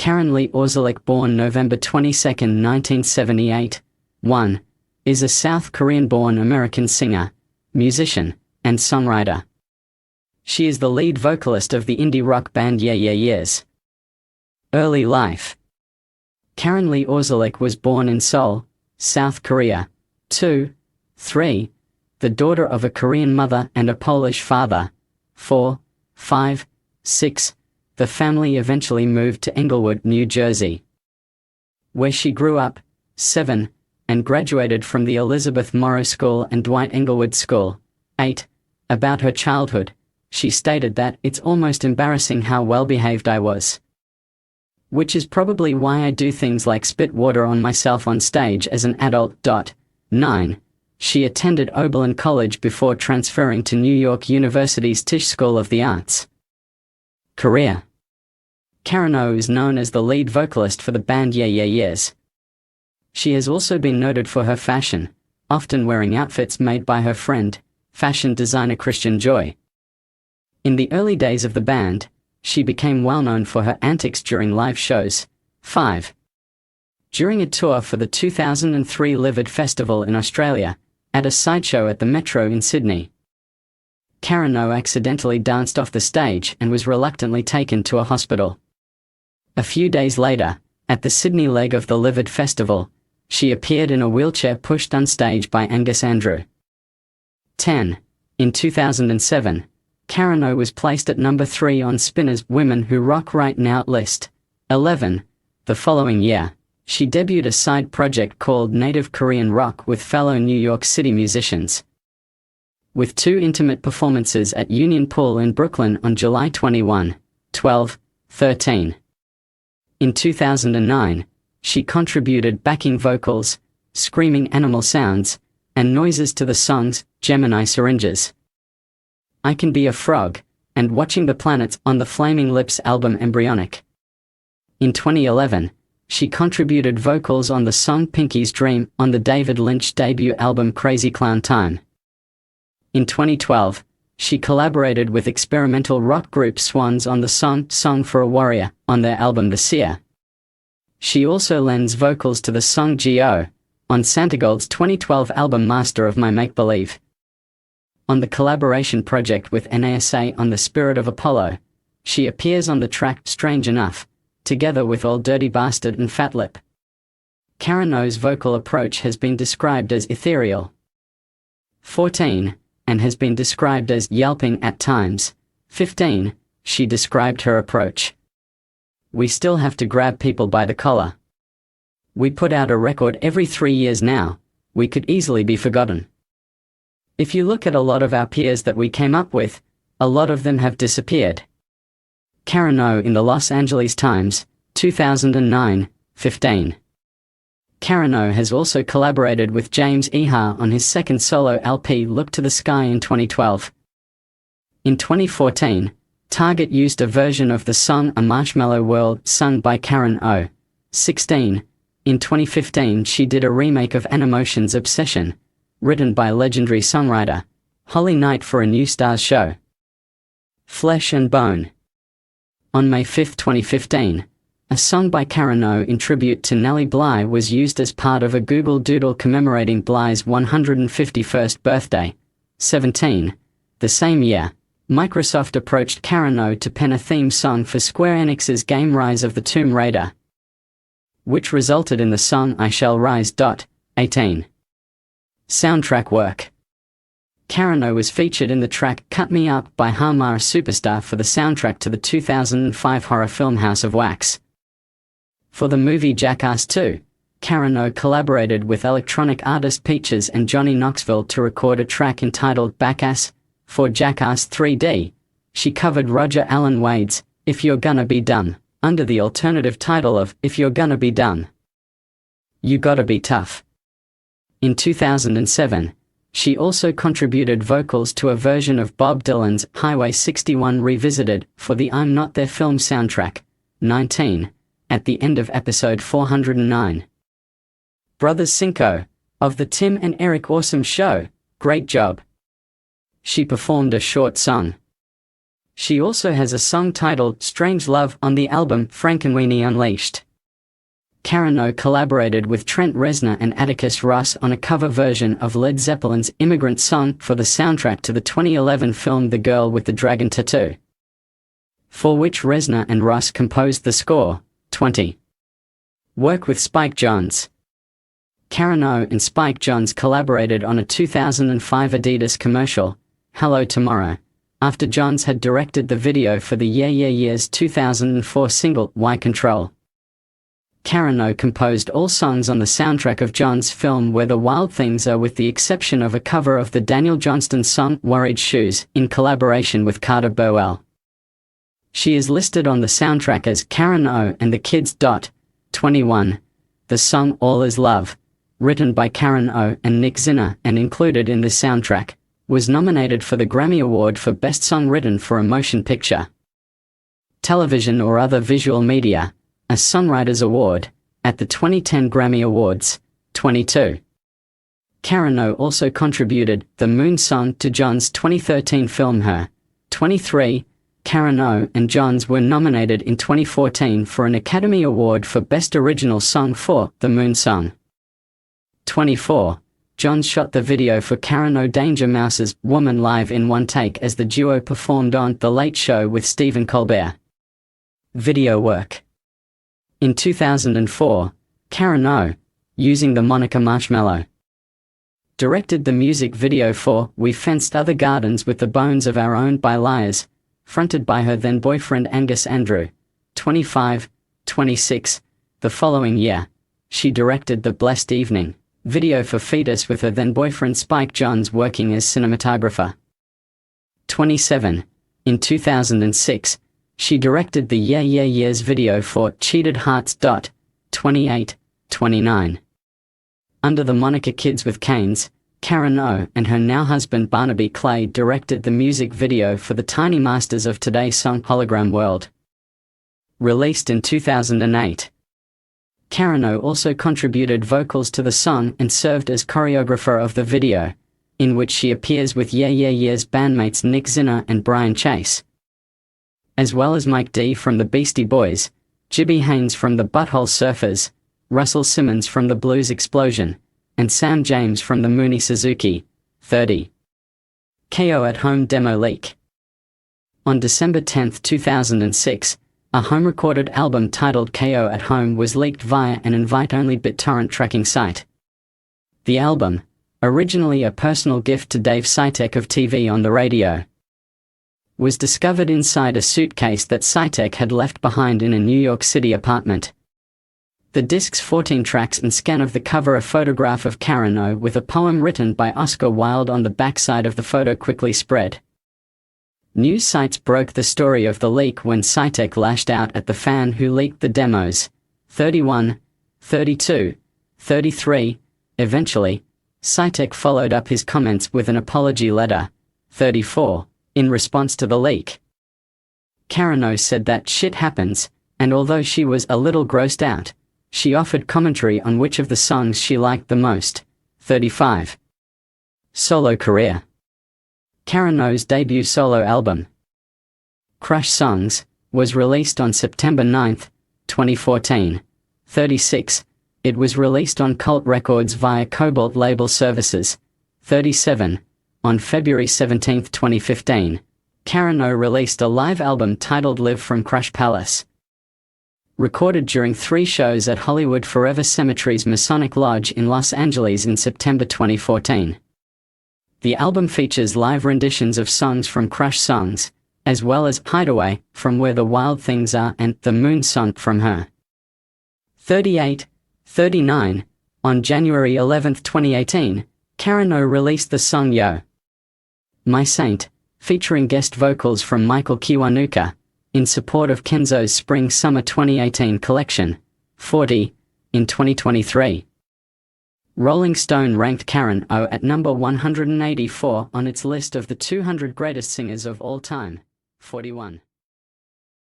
Karen Lee Orzulik, born November 22, 1978, 1, is a South Korean-born American singer, musician, and songwriter. She is the lead vocalist of the indie rock band Yeah Yeah Yeahs. Early life. Karen Lee Orzulik was born in Seoul, South Korea, 3, the daughter of a Korean mother and a Polish father. 4, 5, 6. The family eventually moved to Englewood, New Jersey, where she grew up. 7, and graduated from the Elizabeth Morrow School and Dwight Englewood School. 8. About her childhood, she stated that it's almost embarrassing how well-behaved I was, which is probably why I do things like spit water on myself on stage as an adult. 9. She attended Oberlin College before transferring to New York University's Tisch School of the Arts. Career. Karen O is known as the lead vocalist for the band Yeah Yeah Yeahs. She has also been noted for her fashion, often wearing outfits made by her friend, fashion designer Christian Joy. In the early days of the band, she became well known for her antics during live shows. 5. During a tour for the 2003 Livid Festival in Australia, at a sideshow at the Metro in Sydney, Karen O accidentally danced off the stage and was reluctantly taken to a hospital. A few days later, at the Sydney leg of the Livid Festival, she appeared in a wheelchair pushed on stage by Angus Andrew. 10. In 2007, Karen O was placed at number 3 on Spinner's Women Who Rock Right Now list. 11. The following year, she debuted a side project called Native Korean Rock with fellow New York City musicians, with 2 intimate performances at Union Pool in Brooklyn on July 21, 12, 13. In 2009, she contributed backing vocals, screaming animal sounds, and noises to the songs Gemini Syringes, I Can Be a Frog, and Watching the Planets on the Flaming Lips album Embryonic. In 2011, she contributed vocals on the song Pinky's Dream on the David Lynch debut album Crazy Clown Time. In 2012, she collaborated with experimental rock group Swans on the Song for a Warrior on their album The Seer. She also lends vocals to the song G.O. on Santigold's 2012 album Master of My Make-Believe. On the collaboration project with NASA on The Spirit of Apollo, she appears on the track Strange Enough, together with Old Dirty Bastard and Fat Lip. Karen O's vocal approach has been described as ethereal. 14. And has been described as yelping at times. 15. She described her approach. We still have to grab people by the collar. We put out a record every 3 years now. We could easily be forgotten. If you look at a lot of our peers that we came up with, a lot of them have disappeared. Karen O in the Los Angeles Times, 2009, 15. Karen O has also collaborated with James Iha on his second solo LP Look to the Sky in 2012. In 2014, Target used a version of the song A Marshmallow World sung by Karen O. 16. In 2015 she did a remake of Animotion's Obsession, written by legendary songwriter Holly Knight for a New Stars show, Flesh and Bone. On May 5, 2015, a song by Karen O in tribute to Nellie Bly was used as part of a Google Doodle commemorating Bly's 151st birthday. 17. The same year, Microsoft approached Karen O to pen a theme song for Square Enix's game Rise of the Tomb Raider, which resulted in the song I Shall Rise. 18. Soundtrack work. Karen O was featured in the track Cut Me Up by Harmara Superstar for the soundtrack to the 2005 horror film House of Wax. For the movie Jackass 2, Karen O collaborated with electronic artist Peaches and Johnny Knoxville to record a track entitled Backass. For Jackass 3D, she covered Roger Allen Wade's If You're Gonna Be Dumb, under the alternative title of If You're Gonna Be Dumb, You Gotta Be Tough. In 2007, she also contributed vocals to a version of Bob Dylan's Highway 61 Revisited for the I'm Not There film soundtrack. 19. At the end of episode 409. Brothers Cinco, of the Tim and Eric Awesome Show, great job. She performed a short song, She also has a song titled Strange Love on the album Frankenweenie Unleashed. Karen O collaborated with Trent Reznor and Atticus Ross on a cover version of Led Zeppelin's Immigrant Song for the soundtrack to the 2011 film The Girl with the Dragon Tattoo, for which Reznor and Ross composed the score. 20. Work with Spike Jonze. Karen O and Spike Jonze collaborated on a 2005 Adidas commercial, Hello Tomorrow, after Jonze had directed the video for the Yeah Yeah Yeahs' 2004 single, Why Control. Karen O composed all songs on the soundtrack of Jonze's film Where the Wild Things Are, with the exception of a cover of the Daniel Johnston song Worried Shoes, in collaboration with Carter Burwell. She is listed on the soundtrack as Karen O and the Kids. 21. The song All Is Love, written by Karen O and Nick Zinner and included in the soundtrack, was nominated for the Grammy Award for Best Song Written for a Motion Picture, Television or Other Visual Media, a Songwriters Award, at the 2010 Grammy Awards. 22. Karen O also contributed the Moon song to Jonze's 2013 film Her. 23. Karen O and Jonze were nominated in 2014 for an Academy Award for Best Original Song for the Moon song. 24. Jonze shot the video for Karen O Danger Mouse's Woman live in one take as the duo performed on The Late Show with Stephen Colbert. Video work. In 2004, Karen O, using the moniker Marshmallow, directed the music video for We Fenced Other Gardens with the Bones of Our Own by Liars, fronted by her then-boyfriend Angus Andrew. 25. 26. The following year, she directed the Blessed Evening video for Fetus with her then-boyfriend Spike Jonze working as cinematographer. 27. In 2006, she directed the Yeah Yeah Yeahs video for Cheated Hearts. 28. 29. Under the moniker Kids with Canes, Karen O and her now husband Barnaby Clay directed the music video for the Tiny Masters of Today song Hologram World, released in 2008. Karen O also contributed vocals to the song and served as choreographer of the video, in which she appears with Yeah Yeah Yeahs bandmates Nick Zinner and Brian Chase, as well as Mike D from the Beastie Boys, Jibby Haynes from the Butthole Surfers, Russell Simmons from the Blues Explosion, and Sam James from the Mooney Suzuki. 30. KO at Home demo leak. On December 10, 2006, a home-recorded album titled KO at Home was leaked via an invite-only BitTorrent tracking site. The album, originally a personal gift to Dave Sitek of TV on the Radio, was discovered inside a suitcase that Sitek had left behind in a New York City apartment. The disc's 14 tracks and scan of the cover a photograph of Karen O with a poem written by Oscar Wilde on the backside of the photo quickly spread. News sites broke the story of the leak when Sitek lashed out at the fan who leaked the demos. 31, 32, 33. Eventually, Sitek followed up his comments with an apology letter. 34. In response to the leak, Karen O said that shit happens, and although she was a little grossed out, she offered commentary on which of the songs she liked the most. 35. Solo career. Karen O's debut solo album, Crush Songs, was released on September 9, 2014. 36. It was released on Cult Records via Cobalt Label Services. 37. On February 17, 2015, Karen O released a live album titled Live from Crush Palace, recorded during 3 shows at Hollywood Forever Cemetery's Masonic Lodge in Los Angeles in September 2014. The album features live renditions of songs from Crush Songs, as well as Hideaway from Where the Wild Things Are and The Moon song from Her. 38. 39. On January 11, 2018, Karen O released the song Yo, My Saint, featuring guest vocals from Michael Kiwanuka, in support of Kenzo's Spring-Summer 2018 collection. 40. In 2023, Rolling Stone ranked Karen O at number 184 on its list of the 200 greatest singers of all time. 41.